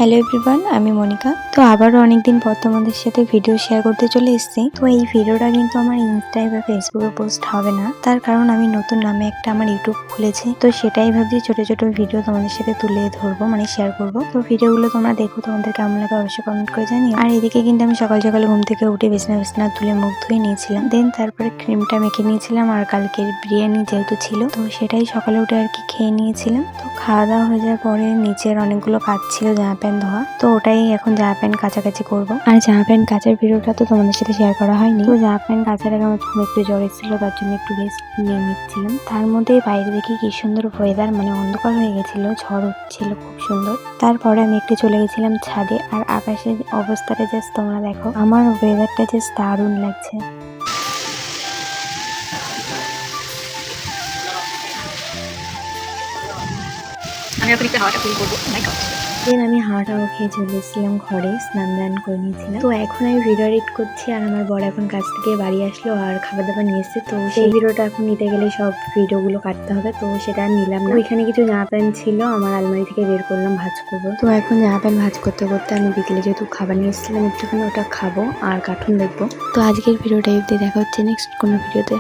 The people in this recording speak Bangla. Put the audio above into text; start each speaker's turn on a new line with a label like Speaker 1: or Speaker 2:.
Speaker 1: হ্যালো এভরিওয়ান, আমি মনিকা। তো আবারও অনেকদিন পর তোমাদের সাথে ভিডিও শেয়ার করতে চলে এসেছি। তো এই ভিডিওটা কিন্তু আমার ইনস্টায় বা ফেসবুকে পোস্ট হবে না, তার কারণ আমি নতুন নামে একটা আমার ইউটিউব খুলেছি। তো সেটাই ভাবছি ছোট ছোট ভিডিও তোমাদের সাথে তুলে ধরবো, মানে শেয়ার করবো। তো ভিডিওগুলো তোমরা দেখো, তোমাদের কেমন লাগে অবশ্যই কমেন্ট করে জানিও। আর এদিকে কিন্তু আমি সকাল সকালে ঘুম থেকে উঠে বিছানা তুলে মুখ ধুয়ে নিয়েছিলাম, দেন তারপরে ক্রিমটা মেখে নিয়েছিলাম। আর কালকের বিরিয়ানি যেহেতু ছিল, তো সেটাই সকালে উঠে আর কি খেয়ে নিয়েছিলাম। তো খাওয়া দাওয়া হয়ে যাওয়ার পরে নিচের অনেকগুলো কাজ ছিল জামা প্যান্ট ধোয়া, তো ওটাই এখন জামা প্যান্ট কাচাকাচি করবো। আর জামা প্যান্ট কাচার ভিডিওটা তো তোমাদের সাথে শেয়ার করা হয়নি। তো জামা প্যান্ট কাচার আগে আমার একটু জ্বর এসেছিল, তার জন্য একটু রেস্ট নিয়ে নিচ্ছিলাম। তার মধ্যে বাইরে দেখি কি সুন্দর ওয়েদার, মানে অন্ধকার হয়ে গেছিল, ঝড় হচ্ছিল খুব সুন্দর। তারপরে আমি একটু চলে গেছিলাম ছাদে, আর আকাশের অবস্থাটা জাস্ট তোমরা দেখো, আমার ওয়েদারটা জাস্ট দারুণ লাগছে। আমি এখন একটু হাওয়াটা ফিল করবো। দেন আমি হাওয়াটাও খেয়ে চলে এসেছিলাম ঘরে, স্নান করে নিয়েছিলাম। তো এখন আমি ভিডিও এডিট করছি, আর আমার বড় এখন কাজ থেকে বাড়ি আসলো আর খাবার দাবার নিয়ে এসছে। তো সেই ভিডিওটা এখন নিতে গেলে সব ভিডিওগুলো কাটতে হবে, তো সেটা আর নিলাম না। ওইখানে কিছু জামা প্যান্ট ছিল, আমার আলমারি থেকে বের করলাম, ভাঁজ করবো। তো এখন জামা প্যান্ট ভাঁজ করতে করতে আমি বিকেলে যেহেতু খাবার নিয়ে এসেছিলাম একটুখানি, ওটা খাবো আর কার্টুন দেখবো। তো আজকের ভিডিওটা অবধি, দেখা হচ্ছে নেক্সট কোনো ভিডিওতে।